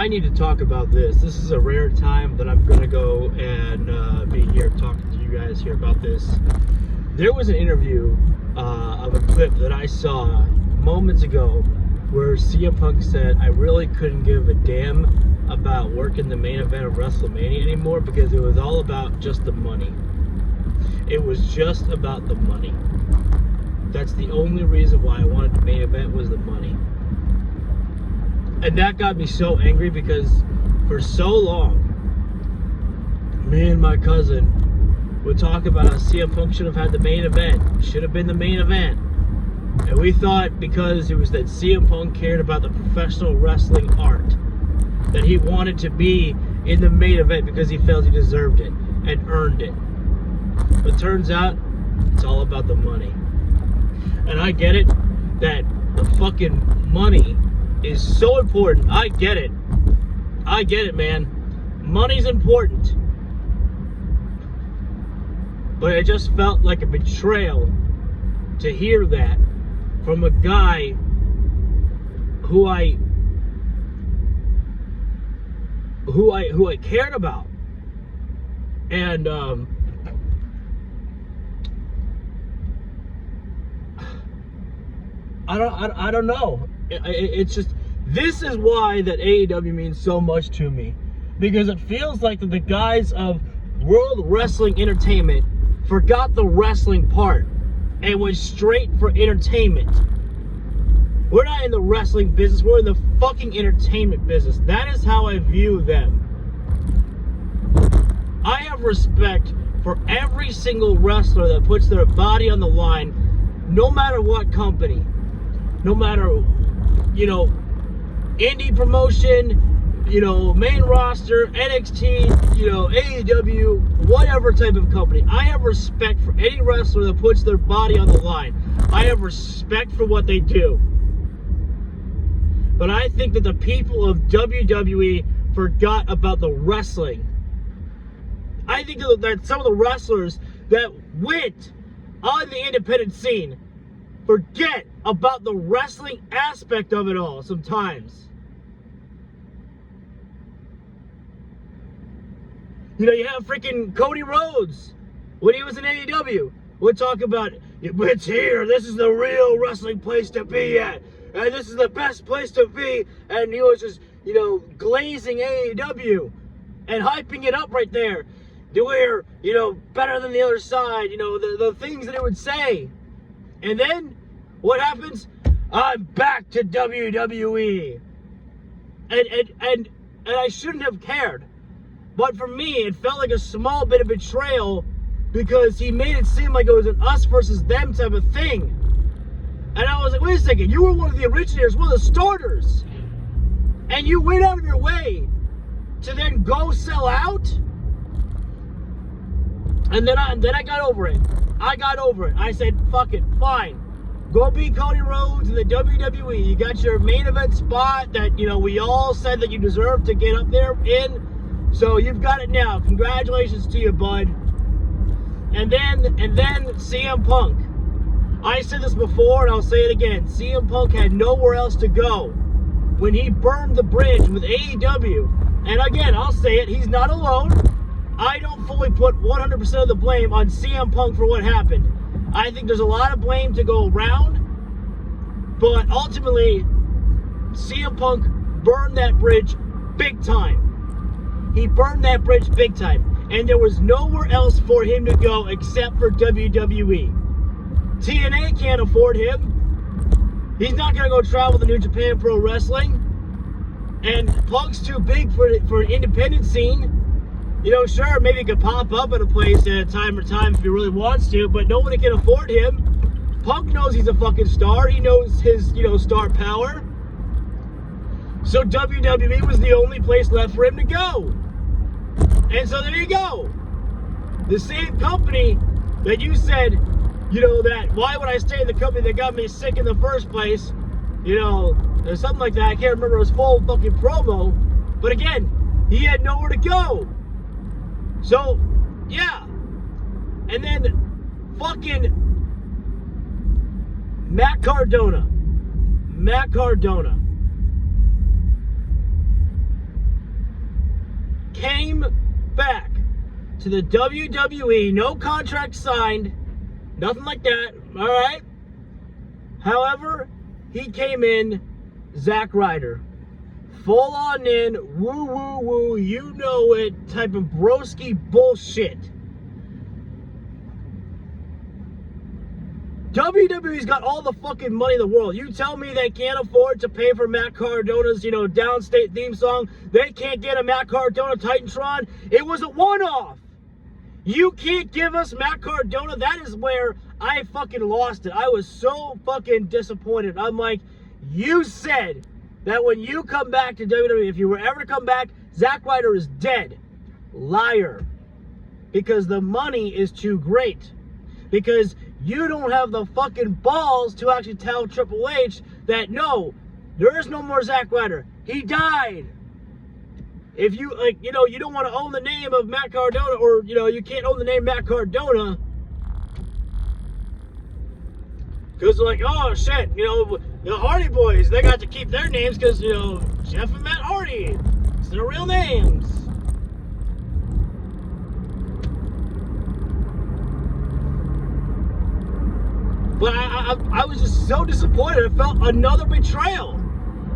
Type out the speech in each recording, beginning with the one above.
I need to talk about this. This is a rare time that I'm going to go and be here talking to you guys here about this. There was an interview of a clip that I saw moments ago where CM Punk said, I really couldn't give a damn about working the main event of WrestleMania anymore because it was all about just the money. It was just about the money. That's the only reason why I wanted the main event was the money. And that got me so angry because for so long, me and my cousin would talk about how CM Punk should have had the main event. Should have been the main event. And we thought because it was that CM Punk cared about the professional wrestling art, that he wanted to be in the main event because he felt he deserved it and earned it. But turns out, it's all about the money. And I get it, that the fucking money is so important. I get it. I get it, man. Money's important. But it just felt like a betrayal to hear that from a guy who I cared about. And I don't know. It's just, this is why that AEW means so much to me, because it feels like that the guys of World Wrestling Entertainment forgot the wrestling part and went straight for entertainment. We're not in the wrestling business, we're in the fucking entertainment business. That is how I view them. I have respect for every single wrestler that puts their body on the line, no matter what company, no matter, indie promotion, main roster, NXT, AEW, whatever type of company. I have respect for any wrestler that puts their body on the line. I have respect for what they do. But I think that the people of WWE forgot about the wrestling. I think that some of the wrestlers that went on the independent scene forget about the wrestling aspect of it all sometimes. You have freaking Cody Rhodes when he was in AEW. We'll talk about, it's here, this is the real wrestling place to be at, and this is the best place to be, and he was just, glazing AEW and hyping it up right there. We're, better than the other side, the things that it would say. And then, what happens? I'm back to WWE. And I shouldn't have cared. But for me, it felt like a small bit of betrayal because he made it seem like it was an us versus them type of thing. And I was like, wait a second, you were one of the originators, one of the starters. And you went out of your way to then go sell out? And then I got over it. I said, fuck it, fine. Go beat Cody Rhodes in the WWE. You got your main event spot that, we all said that you deserved to get up there in. So you've got it now. Congratulations to you, bud. And then CM Punk. I said this before and I'll say it again. CM Punk had nowhere else to go when he burned the bridge with AEW. And again, I'll say it, he's not alone. I don't fully put 100% of the blame on CM Punk for what happened. I think there's a lot of blame to go around. But ultimately, CM Punk burned that bridge big time. He burned that bridge big time. And there was nowhere else for him to go except for WWE. TNA can't afford him. He's not going to go travel to New Japan Pro Wrestling. And Punk's too big for an independent scene. Sure, maybe he could pop up at a place at a time or time if he really wants to, but nobody can afford him. Punk knows he's a fucking star. He knows his, star power. So WWE was the only place left for him to go. And so there you go. The same company that you said, that why would I stay in the company that got me sick in the first place? Or something like that. I can't remember his full fucking promo. But again, he had nowhere to go. So, yeah. And then fucking Matt Cardona. to the WWE, no contract signed, nothing like that, all right? However, he came in, Zack Ryder, full on in, woo, woo, woo, you know it, type of broski bullshit. WWE's got all the fucking money in the world. You tell me they can't afford to pay for Matt Cardona's, downstate theme song. They can't get a Matt Cardona Titantron. It was a one-off. You can't give us Matt Cardona. That is where I fucking lost it. I was so fucking disappointed. I'm like, you said that when you come back to WWE, if you were ever to come back, Zack Ryder is dead. Liar. Because the money is too great. Because you don't have the fucking balls to actually tell Triple H that, no, there is no more Zack Ryder. He died. If you, you don't want to own the name of Matt Cardona, or, you can't own the name Matt Cardona. Because they're like, oh, shit, the Hardy Boys, they got to keep their names because, Jeff and Matt Hardy, it's their real names. But I was just so disappointed. I felt another betrayal.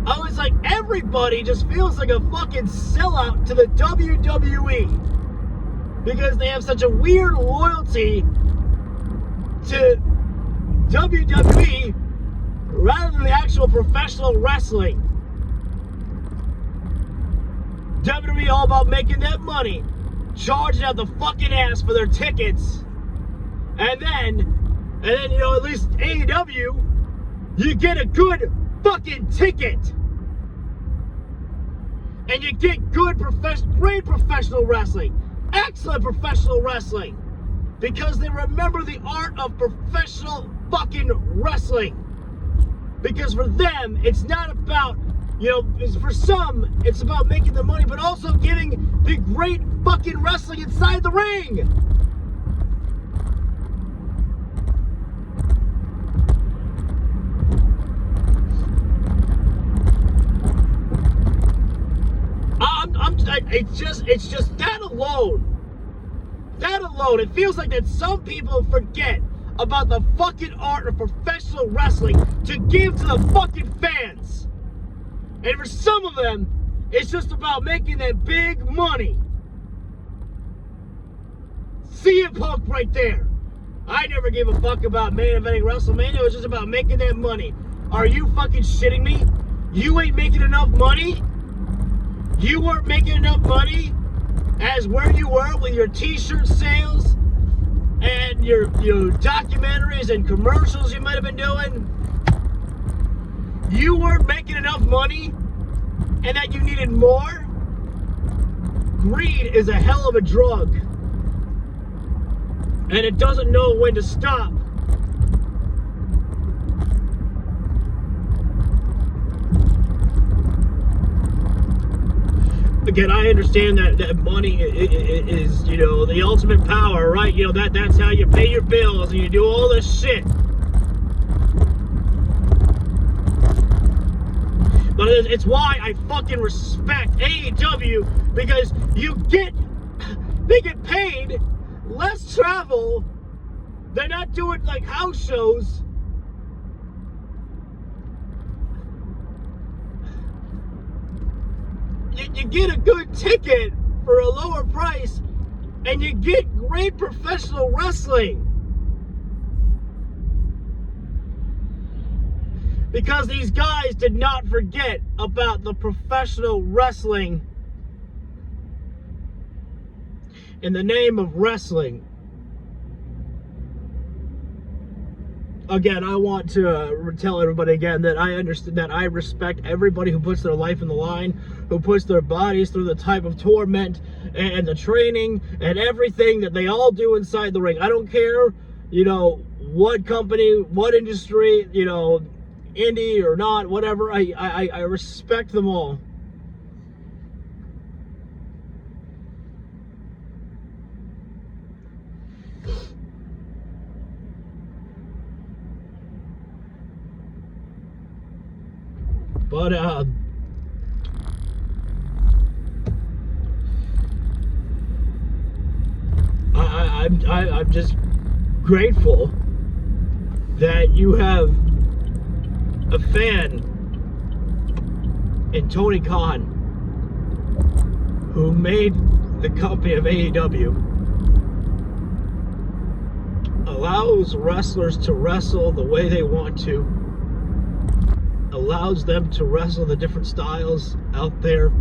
I was like, everybody just feels like a fucking sellout to the WWE. Because they have such a weird loyalty to WWE rather than the actual professional wrestling. WWE all about making that money, charging out the fucking ass for their tickets, and then at least AEW, you get a good fucking ticket, and you get great professional wrestling, excellent professional wrestling. Because they remember the art of professional fucking wrestling. Because for them, it's not about, for some, it's about making the money, but also giving the great fucking wrestling inside the ring. It's just that alone. That alone, it feels like that some people forget about the fucking art of professional wrestling to give to the fucking fans. And for some of them, it's just about making that big money. CM Punk right there. I never gave a fuck about main eventing WrestleMania. It was just about making that money. Are you fucking shitting me? You ain't making enough money? You weren't making enough money as where you were with your t-shirt sales and your documentaries and commercials you might have been doing? You weren't making enough money and that you needed more? Greed is a hell of a drug. And it doesn't know when to stop. Again, I understand that money is, the ultimate power, right? That's how you pay your bills and you do all this shit. But it's why I fucking respect AEW, because they get paid less travel. They're not doing like house shows. You get a good ticket for a lower price, and you get great professional wrestling. Because these guys did not forget about the professional wrestling in the name of wrestling. Again, I want to tell everybody again that I understand, that I respect everybody who puts their life in the line, who puts their bodies through the type of torment and the training and everything that they all do inside the ring. I don't care, what company, what industry, indie or not, whatever. I respect them all. But I'm just grateful that you have a fan in Tony Khan who made the company of AEW, allows wrestlers to wrestle the way they want to, allows them to wrestle the different styles out there.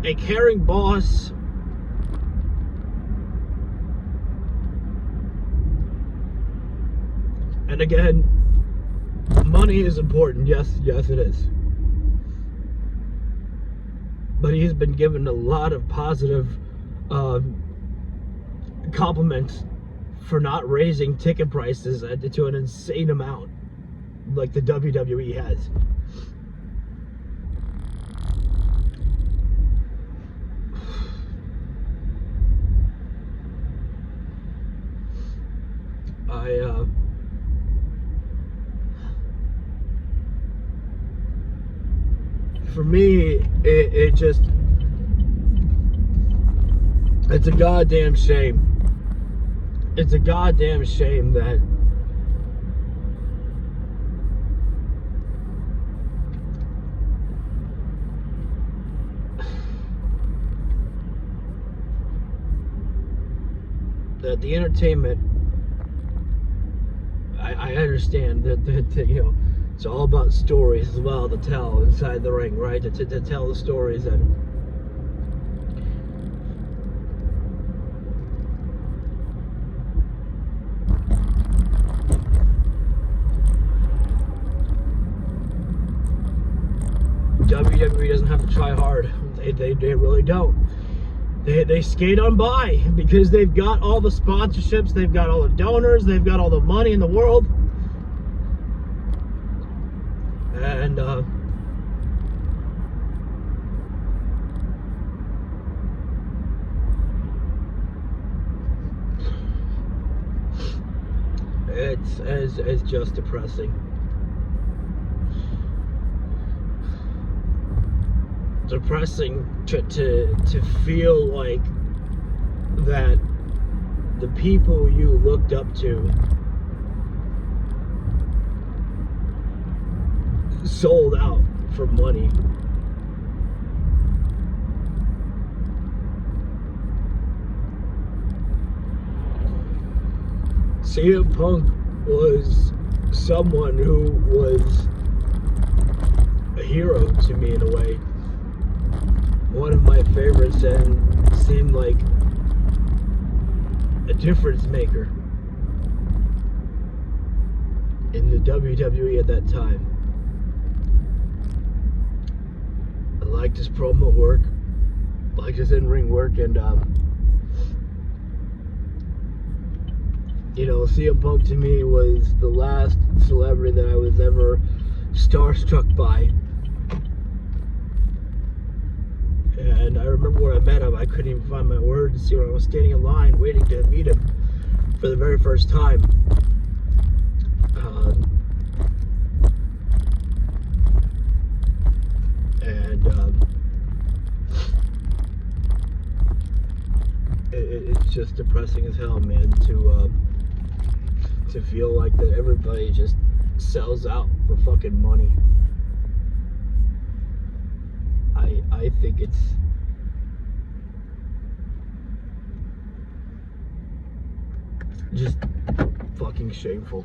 A caring boss. And again, money is important. Yes, it is. But he's been given a lot of positive compliments for not raising ticket prices to an insane amount like the WWE has. For me, it just, it's a goddamn shame. It's a goddamn shame that the entertainment, I understand that you know, it's all about stories as well to tell inside the ring, right? To tell the stories. And WWE doesn't have to try hard. They really don't. They skate on by because they've got all the sponsorships, they've got all the donors, they've got all the money in the world. And it's just depressing. Depressing to feel like that the people you looked up to sold out for money. CM Punk was someone who was a hero to me in a way. One of my favorites, and seemed like a difference maker in the WWE at that time. I liked his promo work, liked his in-ring work, and you know, CM Punk to me was the last celebrity that I was ever starstruck by. And I remember when I met him, I couldn't even find my words. You know, I was standing in line waiting to meet him for the very first time. It's just depressing as hell, man, to feel like that everybody just sells out for fucking money. I think it's just fucking shameful.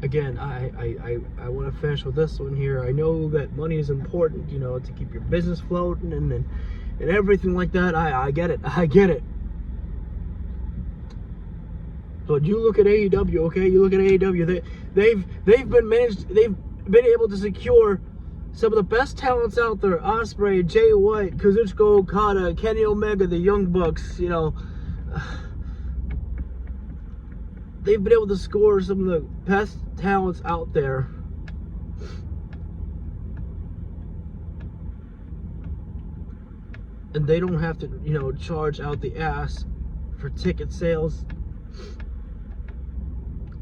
Again, I want to finish with this one here. I know that money is important, you know, to keep your business floating and everything like that. I get it. I get it. But you look at AEW, okay? You look at AEW. They've been able to secure some of the best talents out there: Ospreay, Jay White, Kazuchika Okada, Kenny Omega, the Young Bucks. You know, they've been able to score some of the best talents out there. And they don't have to, you know, charge out the ass for ticket sales.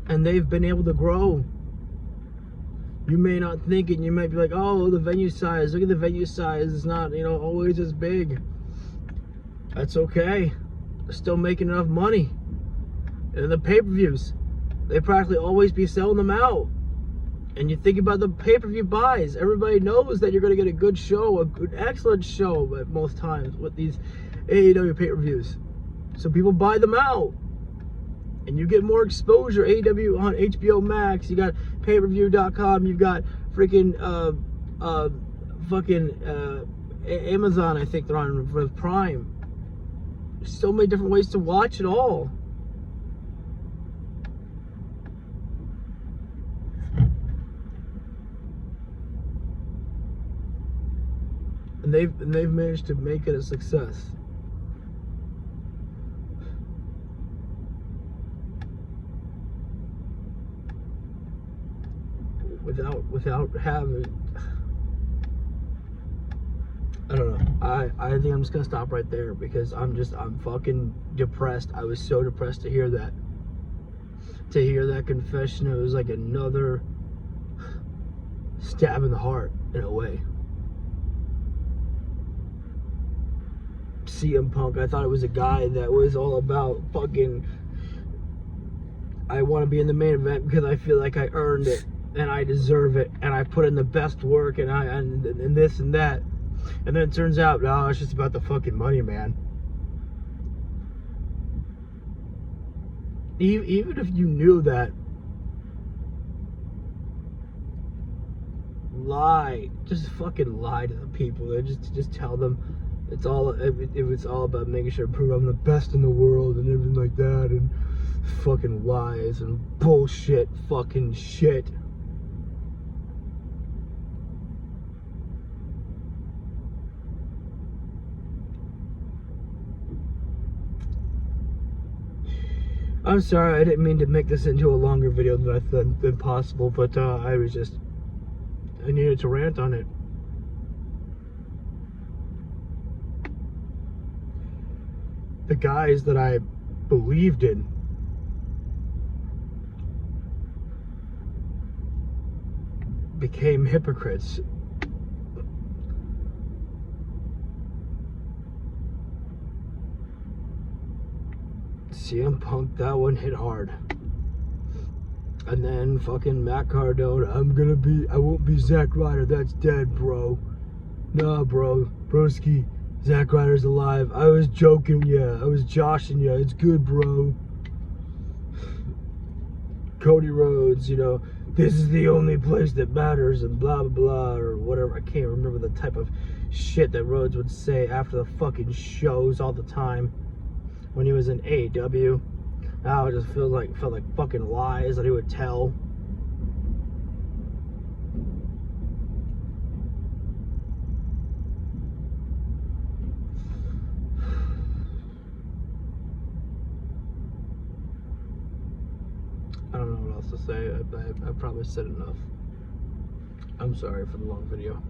And they've been able to grow. You may not think it, and you might be like, oh, the venue size, look at the venue size, it's not, always as big. That's okay. They're still making enough money. And the pay-per-views, they practically always be selling them out. And you think about the pay-per-view buys, everybody knows that you're going to get a good show, a good, excellent show at most times with these AEW pay-per-views. So people buy them out. And you get more exposure. AEW on HBO Max, you got payperview.com, you've got freaking Amazon, I think they're on with Prime. There's so many different ways to watch it all. And they've managed to make it a success. Without having, I don't know. I think I'm just gonna stop right there because I'm fucking depressed. I was so depressed to hear that. To hear that confession, it was like another stab in the heart in a way. CM Punk, I thought it was a guy that was all about fucking, I want to be in the main event because I feel like I earned it and I deserve it and I put in the best work and this and that. And then it turns out, no, it's just about the fucking money, man. Even if you knew that, lie. Just fucking lie to the people. Just tell them it was all about making sure to prove I'm the best in the world and everything like that, and fucking lies and bullshit fucking shit. I'm sorry, I didn't mean to make this into a longer video than possible, but I needed to rant on it. The guys that I believed in became hypocrites. CM Punk, that one hit hard. And then fucking Matt Cardona, I won't be Zack Ryder, that's dead, bro. Nah, bro, broski, Zack Ryder's alive. I was joking, yeah, I was joshing ya, it's good, bro. Cody Rhodes, this is the only place that matters and blah, blah, blah, or whatever. I can't remember the type of shit that Rhodes would say after the fucking shows all the time when he was in AEW. Now it just felt like fucking lies that he would tell. I don't know what else to say. I probably said enough. I'm sorry for the long video.